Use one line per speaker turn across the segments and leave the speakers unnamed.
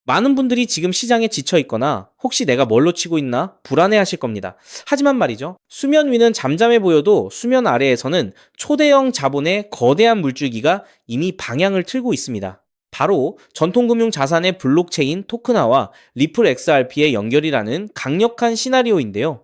많은 분들이 지금 시장에 지쳐 있거나 혹시 내가 뭘로 치고 있나 불안해 하실 겁니다. 하지만 말이죠. 수면 위는 잠잠해 보여도 수면 아래에서는 초대형 자본의 거대한 물줄기가 이미 방향을 틀고 있습니다. 바로 전통금융 자산의 블록체인 토큰화와 리플 XRP의 연결이라는 강력한 시나리오인데요.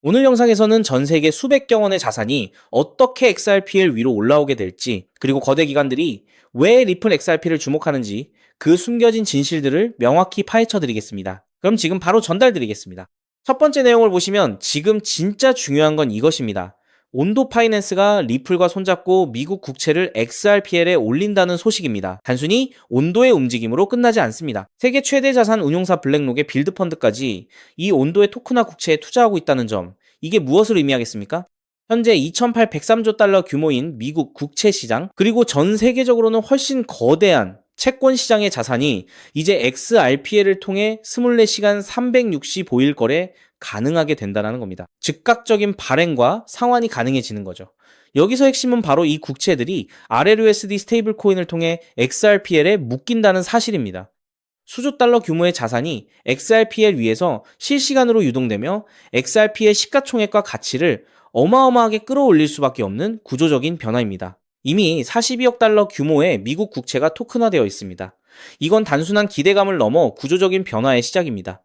오늘 영상에서는 전 세계 수백여 원의 자산이 어떻게 XRP를 위로 올라오게 될지, 그리고 거대 기관들이 왜 리플 XRP를 주목하는지 그 숨겨진 진실들을 명확히 파헤쳐 드리겠습니다. 그럼 지금 바로 전달 드리겠습니다. 첫 번째 내용을 보시면 지금 진짜 중요한 건 이것입니다. 온도 파이낸스가 리플과 손잡고 미국 국채를 XRPL에 올린다는 소식입니다. 단순히 온도의 움직임으로 끝나지 않습니다. 세계 최대 자산 운용사 블랙록의 빌드펀드까지 이 온도의 토큰화 국채에 투자하고 있다는 점, 이게 무엇을 의미하겠습니까? 현재 2008 103조 달러 규모인 미국 국채 시장, 그리고 전 세계적으로는 훨씬 거대한 채권 시장의 자산이 이제 XRPL을 통해 24시간 365일 거래 가능하게 된다는 겁니다. 즉각적인 발행과 상환이 가능해지는 거죠. 여기서 핵심은 바로 이 국채들이 RLUSD 스테이블 코인을 통해 XRPL에 묶인다는 사실입니다. 수조 달러 규모의 자산이 XRPL 위에서 실시간으로 유동되며 XRP의 시가총액과 가치를 어마어마하게 끌어올릴 수밖에 없는 구조적인 변화입니다. 이미 42억 달러 규모의 미국 국채가 토큰화되어 있습니다. 이건 단순한 기대감을 넘어 구조적인 변화의 시작입니다.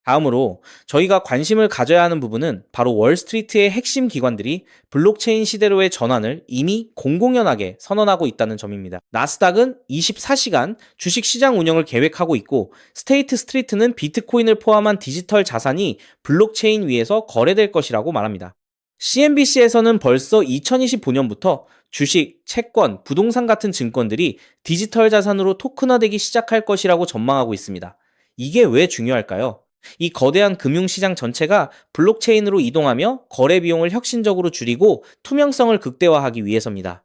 다음으로 저희가 관심을 가져야 하는 부분은 바로 월스트리트의 핵심 기관들이 블록체인 시대로의 전환을 이미 공공연하게 선언하고 있다는 점입니다. 나스닥은 24시간 주식시장 운영을 계획하고 있고, 스테이트 스트리트는 비트코인을 포함한 디지털 자산이 블록체인 위에서 거래될 것이라고 말합니다. CNBC에서는 벌써 2025년부터 주식, 채권, 부동산 같은 증권들이 디지털 자산으로 토큰화되기 시작할 것이라고 전망하고 있습니다. 이게 왜 중요할까요? 이 거대한 금융시장 전체가 블록체인으로 이동하며 거래 비용을 혁신적으로 줄이고 투명성을 극대화하기 위해서입니다.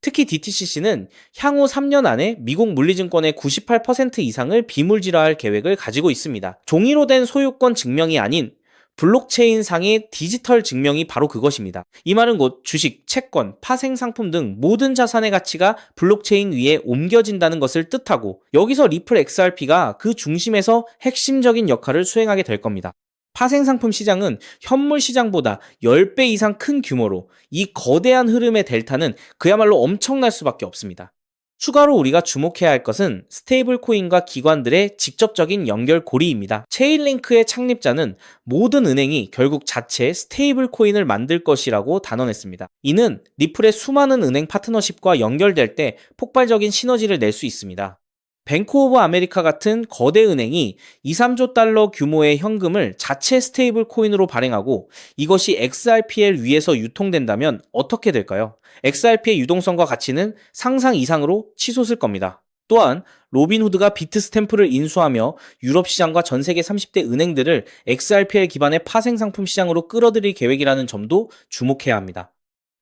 특히 DTCC는 향후 3년 안에 미국 물리증권의 98% 이상을 비물질화할 계획을 가지고 있습니다. 종이로 된 소유권 증명이 아닌 블록체인상의 디지털 증명이 바로 그것입니다. 이 말은 곧 주식, 채권, 파생상품 등 모든 자산의 가치가 블록체인 위에 옮겨진다는 것을 뜻하고, 여기서 리플 XRP가 그 중심에서 핵심적인 역할을 수행하게 될 겁니다. 파생상품 시장은 현물 시장보다 10배 이상 큰 규모로 이 거대한 흐름의 델타는 그야말로 엄청날 수밖에 없습니다. 추가로 우리가 주목해야 할 것은 스테이블 코인과 기관들의 직접적인 연결고리입니다. 체인링크의 창립자는 모든 은행이 결국 자체 스테이블 코인을 만들 것이라고 단언했습니다. 이는 리플의 수많은 은행 파트너십과 연결될 때 폭발적인 시너지를 낼 수 있습니다. 뱅크 오브 아메리카 같은 거대 은행이 2, 3조 달러 규모의 현금을 자체 스테이블 코인으로 발행하고 이것이 XRPL 위에서 유통된다면 어떻게 될까요? XRP의 유동성과 가치는 상상 이상으로 치솟을 겁니다. 또한 로빈후드가 비트스탬프를 인수하며 유럽 시장과 전 세계 30대 은행들을 XRPL 기반의 파생상품 시장으로 끌어들일 계획이라는 점도 주목해야 합니다.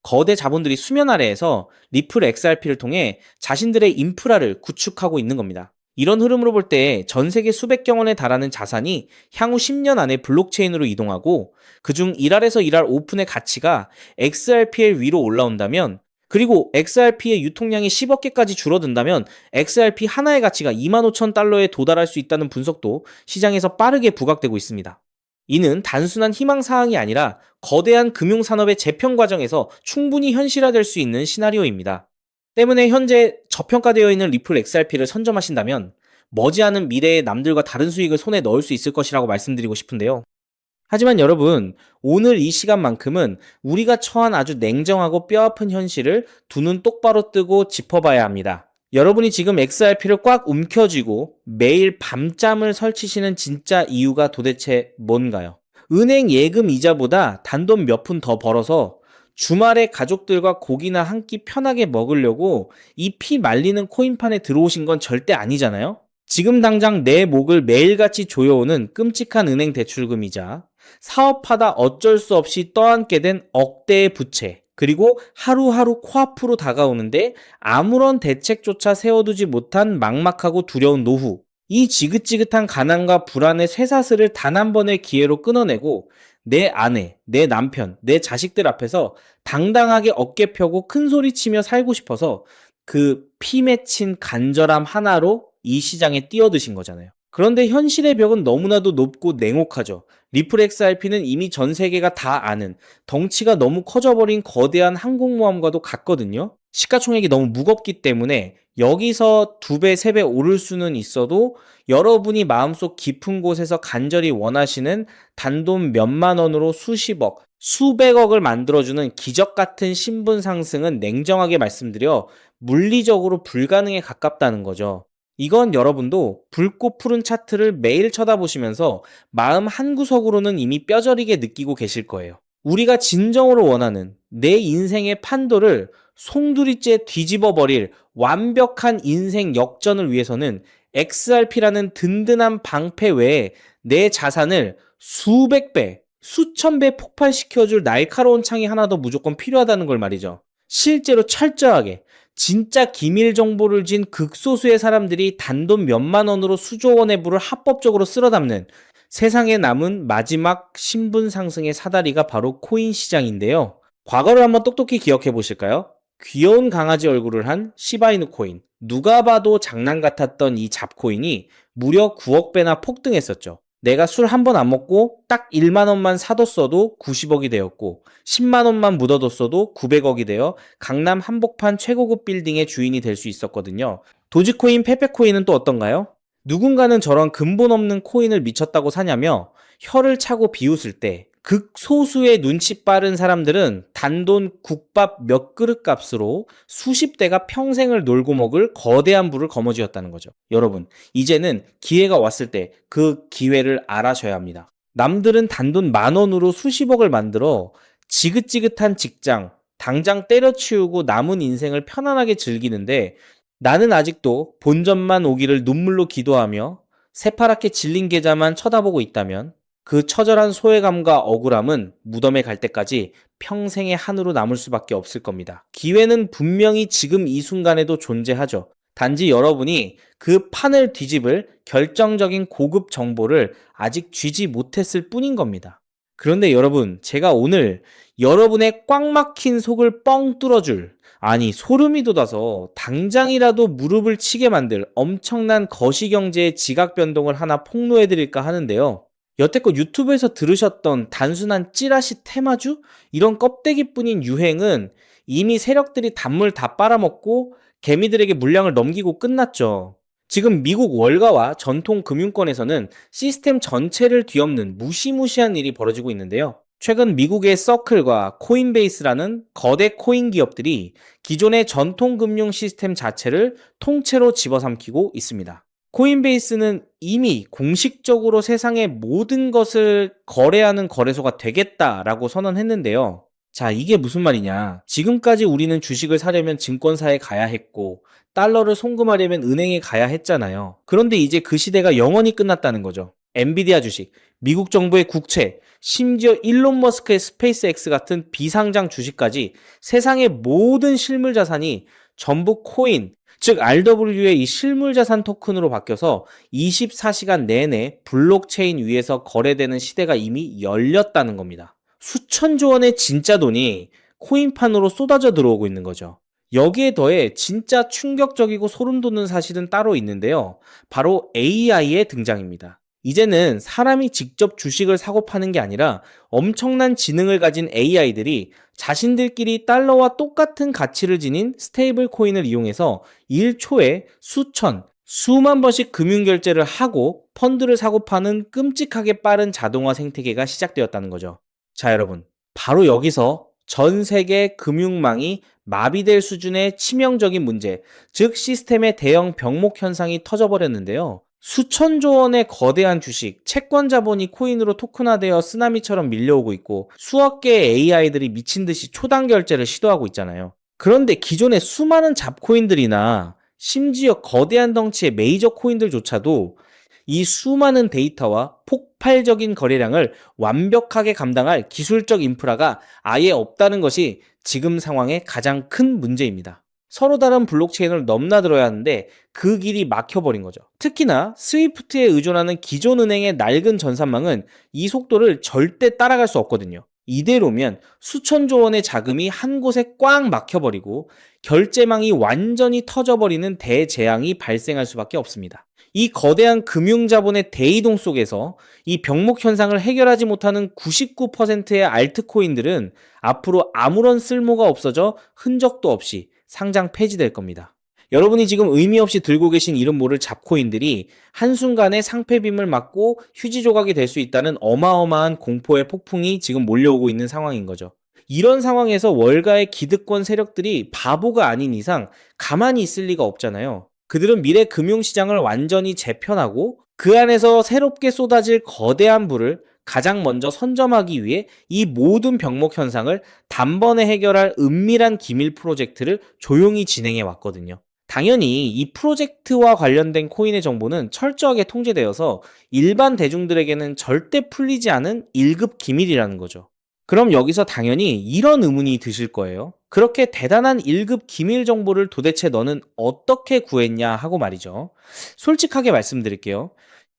거대 자본들이 수면 아래에서 리플 XRP를 통해 자신들의 인프라를 구축하고 있는 겁니다. 이런 흐름으로 볼 때 전 세계 수백여 원에 달하는 자산이 향후 10년 안에 블록체인으로 이동하고, 그중 1알에서 1알 오픈의 가치가 XRPL 위로 올라온다면, 그리고 XRP의 유통량이 10억 개까지 줄어든다면 XRP 하나의 가치가 25,000달러에 도달할 수 있다는 분석도 시장에서 빠르게 부각되고 있습니다. 이는 단순한 희망사항이 아니라 거대한 금융산업의 재편 과정에서 충분히 현실화될 수 있는 시나리오입니다. 때문에 현재 저평가되어 있는 리플 XRP를 선점하신다면 머지않은 미래에 남들과 다른 수익을 손에 넣을 수 있을 것이라고 말씀드리고 싶은데요. 하지만 여러분, 오늘 이 시간만큼은 우리가 처한 아주 냉정하고 뼈아픈 현실을 두 눈 똑바로 뜨고 짚어봐야 합니다. 여러분이 지금 XRP를 꽉 움켜쥐고 매일 밤잠을 설치시는 진짜 이유가 도대체 뭔가요? 은행 예금 이자보다 단돈 몇 푼 더 벌어서 주말에 가족들과 고기나 한 끼 편하게 먹으려고 이 피 말리는 코인판에 들어오신 건 절대 아니잖아요? 지금 당장 내 목을 매일같이 조여오는 끔찍한 은행 대출금이자, 사업하다 어쩔 수 없이 떠안게 된 억대의 부채, 그리고 하루하루 코앞으로 다가오는데 아무런 대책조차 세워두지 못한 막막하고 두려운 노후, 이 지긋지긋한 가난과 불안의 쇠사슬을 단 한 번의 기회로 끊어내고 내 아내, 내 남편, 내 자식들 앞에서 당당하게 어깨 펴고 큰 소리치며 살고 싶어서 그 피 맺힌 간절함 하나로 이 시장에 뛰어드신 거잖아요. 그런데 현실의 벽은 너무나도 높고 냉혹하죠. 리플 XRP는 이미 전 세계가 다 아는 덩치가 너무 커져버린 거대한 항공모함과도 같거든요. 시가총액이 너무 무겁기 때문에 여기서 2배, 3배 오를 수는 있어도 여러분이 마음속 깊은 곳에서 간절히 원하시는 단돈 몇만 원으로 수십억, 수백억을 만들어주는 기적 같은 신분 상승은 냉정하게 말씀드려 물리적으로 불가능에 가깝다는 거죠. 이건 여러분도 붉고 푸른 차트를 매일 쳐다보시면서 마음 한구석으로는 이미 뼈저리게 느끼고 계실 거예요. 우리가 진정으로 원하는 내 인생의 판도를 송두리째 뒤집어 버릴 완벽한 인생 역전을 위해서는 XRP라는 든든한 방패 외에 내 자산을 수백 배, 수천 배 폭발시켜줄 날카로운 창이 하나 더 무조건 필요하다는 걸 말이죠. 실제로 철저하게 진짜 기밀 정보를 쥔 극소수의 사람들이 단돈 몇만 원으로 수조 원의 부를 합법적으로 쓸어 담는 세상에 남은 마지막 신분 상승의 사다리가 바로 코인 시장인데요. 과거를 한번 똑똑히 기억해 보실까요? 귀여운 강아지 얼굴을 한 시바이누 코인. 누가 봐도 장난 같았던 이 잡코인이 무려 9억 배나 폭등했었죠. 내가 술 한 번 안 먹고 딱 1만 원만 사뒀어도 90억이 되었고 10만 원만 묻어뒀어도 900억이 되어 강남 한복판 최고급 빌딩의 주인이 될 수 있었거든요. 도지코인, 페페코인은 또 어떤가요? 누군가는 저런 근본 없는 코인을 미쳤다고 사냐며 혀를 차고 비웃을 때 극소수의 눈치 빠른 사람들은 단돈 국밥 몇 그릇 값으로 수십 대가 평생을 놀고 먹을 거대한 부를 거머쥐었다는 거죠. 여러분, 이제는 기회가 왔을 때 그 기회를 알아셔야 합니다. 남들은 단돈 10,000원으로 수십억을 만들어 지긋지긋한 직장, 당장 때려치우고 남은 인생을 편안하게 즐기는데 나는 아직도 본전만 오기를 눈물로 기도하며 새파랗게 질린 계좌만 쳐다보고 있다면 그 처절한 소외감과 억울함은 무덤에 갈 때까지 평생의 한으로 남을 수밖에 없을 겁니다. 기회는 분명히 지금 이 순간에도 존재하죠. 단지 여러분이 그 판을 뒤집을 결정적인 고급 정보를 아직 쥐지 못했을 뿐인 겁니다. 그런데 여러분, 제가 오늘 여러분의 꽉 막힌 속을 뻥 뚫어줄, 아니 소름이 돋아서 당장이라도 무릎을 치게 만들 엄청난 거시경제의 지각 변동을 하나 폭로해드릴까 하는데요. 여태껏 유튜브에서 들으셨던 단순한 찌라시 테마주? 이런 껍데기뿐인 유행은 이미 세력들이 단물 다 빨아먹고 개미들에게 물량을 넘기고 끝났죠. 지금 미국 월가와 전통 금융권에서는 시스템 전체를 뒤엎는 무시무시한 일이 벌어지고 있는데요. 최근 미국의 서클과 코인베이스라는 거대 코인 기업들이 기존의 전통 금융 시스템 자체를 통째로 집어삼키고 있습니다. 코인베이스는 이미 공식적으로 세상의 모든 것을 거래하는 거래소가 되겠다라고 선언했는데요. 자, 이게 무슨 말이냐. 지금까지 우리는 주식을 사려면 증권사에 가야 했고 달러를 송금하려면 은행에 가야 했잖아요. 그런데 이제 그 시대가 영원히 끝났다는 거죠. 엔비디아 주식, 미국 정부의 국채, 심지어 일론 머스크의 스페이스X 같은 비상장 주식까지 세상의 모든 실물 자산이 전부 코인, 즉 RW의 이 실물 자산 토큰으로 바뀌어서 24시간 내내 블록체인 위에서 거래되는 시대가 이미 열렸다는 겁니다. 수천조 원의 진짜 돈이 코인판으로 쏟아져 들어오고 있는 거죠. 여기에 더해 진짜 충격적이고 소름 돋는 사실은 따로 있는데요. 바로 AI의 등장입니다. 이제는 사람이 직접 주식을 사고 파는 게 아니라 엄청난 지능을 가진 AI들이 자신들끼리 달러와 똑같은 가치를 지닌 스테이블 코인을 이용해서 1초에 수천, 수만 번씩 금융결제를 하고 펀드를 사고 파는 끔찍하게 빠른 자동화 생태계가 시작되었다는 거죠. 자, 여러분, 바로 여기서 전 세계 금융망이 마비될 수준의 치명적인 문제, 즉 시스템의 대형 병목 현상이 터져버렸는데요. 수천조 원의 거대한 주식, 채권 자본이 코인으로 토큰화되어 쓰나미처럼 밀려오고 있고 수억 개의 AI들이 미친 듯이 초당 결제를 시도하고 있잖아요. 그런데 기존의 수많은 잡코인들이나 심지어 거대한 덩치의 메이저 코인들조차도 이 수많은 데이터와 폭발적인 거래량을 완벽하게 감당할 기술적 인프라가 아예 없다는 것이 지금 상황의 가장 큰 문제입니다. 서로 다른 블록체인을 넘나들어야 하는데 그 길이 막혀버린 거죠. 특히나 스위프트에 의존하는 기존 은행의 낡은 전산망은 이 속도를 절대 따라갈 수 없거든요. 이대로면 수천조 원의 자금이 한 곳에 꽉 막혀버리고 결제망이 완전히 터져버리는 대재앙이 발생할 수밖에 없습니다. 이 거대한 금융자본의 대이동 속에서 이 병목 현상을 해결하지 못하는 99%의 알트코인들은 앞으로 아무런 쓸모가 없어져 흔적도 없이 상장 폐지될 겁니다. 여러분이 지금 의미 없이 들고 계신 이름 모를 잡코인들이 한순간에 상폐빔을 맞고 휴지 조각이 될 수 있다는 어마어마한 공포의 폭풍이 지금 몰려오고 있는 상황인 거죠. 이런 상황에서 월가의 기득권 세력들이 바보가 아닌 이상 가만히 있을 리가 없잖아요. 그들은 미래 금융시장을 완전히 재편하고 그 안에서 새롭게 쏟아질 거대한 부를 가장 먼저 선점하기 위해 이 모든 병목 현상을 단번에 해결할 은밀한 기밀 프로젝트를 조용히 진행해 왔거든요. 당연히 이 프로젝트와 관련된 코인의 정보는 철저하게 통제되어서 일반 대중들에게는 절대 풀리지 않은 1급 기밀이라는 거죠. 그럼 여기서 당연히 이런 의문이 드실 거예요. 그렇게 대단한 1급 기밀 정보를 도대체 너는 어떻게 구했냐 하고 말이죠. 솔직하게 말씀드릴게요.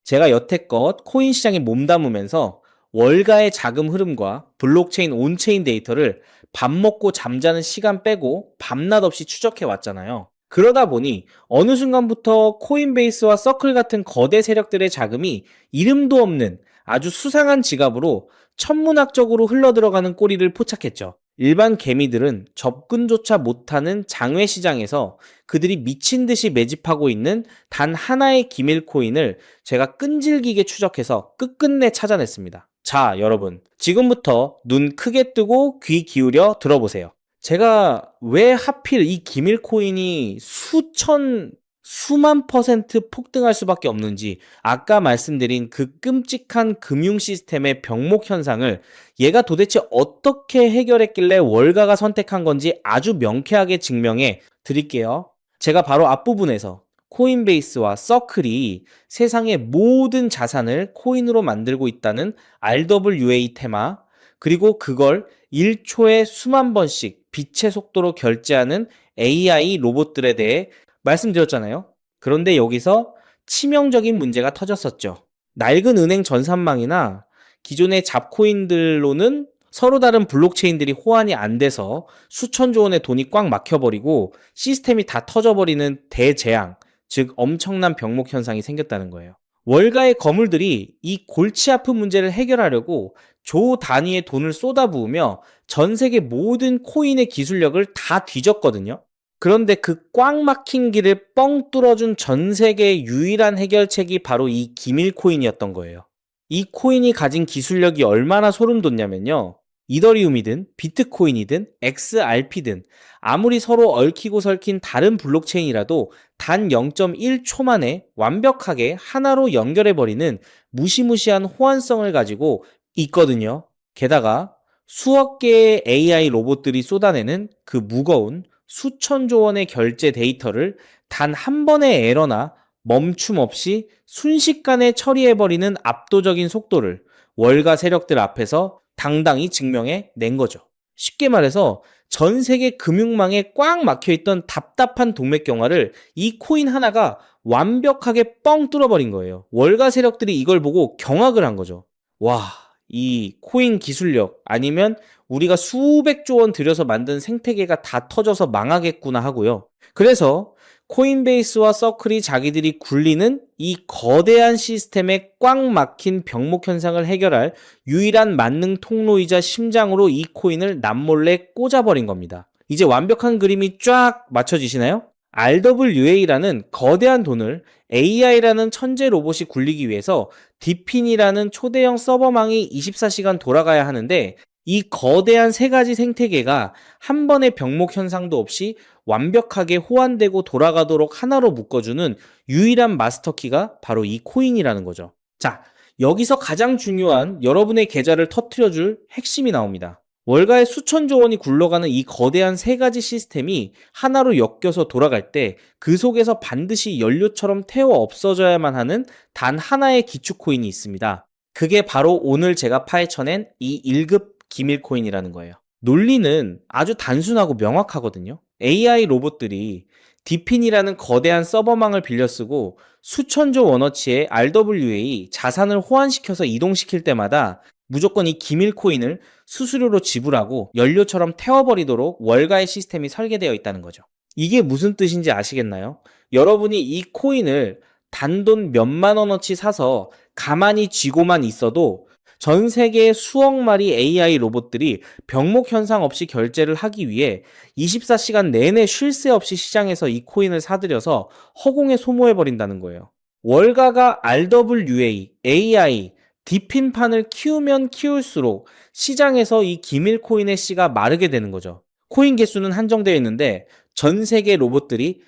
제가 여태껏 코인 시장에 몸담으면서 월가의 자금 흐름과 블록체인 온체인 데이터를 밥 먹고 잠자는 시간 빼고 밤낮 없이 추적해 왔잖아요. 그러다 보니 어느 순간부터 코인베이스와 서클 같은 거대 세력들의 자금이 이름도 없는 아주 수상한 지갑으로 천문학적으로 흘러들어가는 꼴이를 포착했죠. 일반 개미들은 접근조차 못하는 장외 시장에서 그들이 미친 듯이 매집하고 있는 단 하나의 기밀 코인을 제가 끈질기게 추적해서 끝끝내 찾아냈습니다. 자, 여러분, 지금부터 눈 크게 뜨고 귀 기울여 들어보세요. 제가 왜 하필 이 기밀 코인이 수만 퍼센트 폭등할 수밖에 없는지, 아까 말씀드린 그 끔찍한 금융 시스템의 병목 현상을 얘가 도대체 어떻게 해결했길래 월가가 선택한 건지 아주 명쾌하게 증명해 드릴게요. 제가 바로 앞부분에서 코인베이스와 서클이 세상의 모든 자산을 코인으로 만들고 있다는 RWA 테마, 그리고 그걸 1초에 수만 번씩 빛의 속도로 결제하는 AI 로봇들에 대해 말씀드렸잖아요. 그런데 여기서 치명적인 문제가 터졌었죠. 낡은 은행 전산망이나 기존의 잡코인들로는 서로 다른 블록체인들이 호환이 안 돼서 수천조 원의 돈이 꽉 막혀버리고 시스템이 다 터져버리는 대재앙, 즉 엄청난 병목 현상이 생겼다는 거예요. 월가의 거물들이 이 골치 아픈 문제를 해결하려고 조 단위의 돈을 쏟아부으며 전 세계 모든 코인의 기술력을 다 뒤졌거든요. 그런데 그 꽉 막힌 길을 뻥 뚫어준 전 세계의 유일한 해결책이 바로 이 기밀 코인이었던 거예요. 이 코인이 가진 기술력이 얼마나 소름 돋냐면요. 이더리움이든 비트코인이든 XRP든 아무리 서로 얽히고 설킨 다른 블록체인이라도 단 0.1초 만에 완벽하게 하나로 연결해버리는 무시무시한 호환성을 가지고 있거든요. 게다가 수억 개의 AI 로봇들이 쏟아내는 그 무거운 수천조 원의 결제 데이터를 단 한 번의 에러나 멈춤 없이 순식간에 처리해버리는 압도적인 속도를 월가 세력들 앞에서 당당히 증명해 낸 거죠. 쉽게 말해서 전 세계 금융망에 꽉 막혀있던 답답한 동맥경화를 이 코인 하나가 완벽하게 뻥 뚫어버린 거예요. 월가 세력들이 이걸 보고 경악을 한 거죠. 와, 이 코인 기술력 아니면 우리가 수백조 원 들여서 만든 생태계가 다 터져서 망하겠구나 하고요. 그래서 코인베이스와 서클이 자기들이 굴리는 이 거대한 시스템에 꽉 막힌 병목 현상을 해결할 유일한 만능 통로이자 심장으로 이 코인을 남몰래 꽂아버린 겁니다. 이제 완벽한 그림이 쫙 맞춰지시나요? RWA라는 거대한 돈을 AI라는 천재 로봇이 굴리기 위해서 디핀이라는 초대형 서버망이 24시간 돌아가야 하는데 이 거대한 세 가지 생태계가 한 번의 병목 현상도 없이 완벽하게 호환되고 돌아가도록 하나로 묶어주는 유일한 마스터키가 바로 이 코인이라는 거죠. 자, 여기서 가장 중요한 여러분의 계좌를 터트려줄 핵심이 나옵니다. 월가의 수천조 원이 굴러가는 이 거대한 세 가지 시스템이 하나로 엮여서 돌아갈 때 그 속에서 반드시 연료처럼 태워 없어져야만 하는 단 하나의 기축 코인이 있습니다. 그게 바로 오늘 제가 파헤쳐낸 이 1급 기밀 코인이라는 거예요. 논리는 아주 단순하고 명확하거든요. AI 로봇들이 디핀이라는 거대한 서버망을 빌려 쓰고 수천조 원어치의 RWA 자산을 호환시켜서 이동시킬 때마다 무조건 이 기밀 코인을 수수료로 지불하고 연료처럼 태워버리도록 월가의 시스템이 설계되어 있다는 거죠. 이게 무슨 뜻인지 아시겠나요? 여러분이 이 코인을 단돈 몇만 원어치 사서 가만히 쥐고만 있어도 전 세계의 수억 마리 AI 로봇들이 병목 현상 없이 결제를 하기 위해 24시간 내내 쉴 새 없이 시장에서 이 코인을 사들여서 허공에 소모해버린다는 거예요. 월가가 RWA, AI, 디핀판을 키우면 키울수록 시장에서 이 기밀 코인의 씨가 마르게 되는 거죠. 코인 개수는 한정되어 있는데 전 세계 로봇들이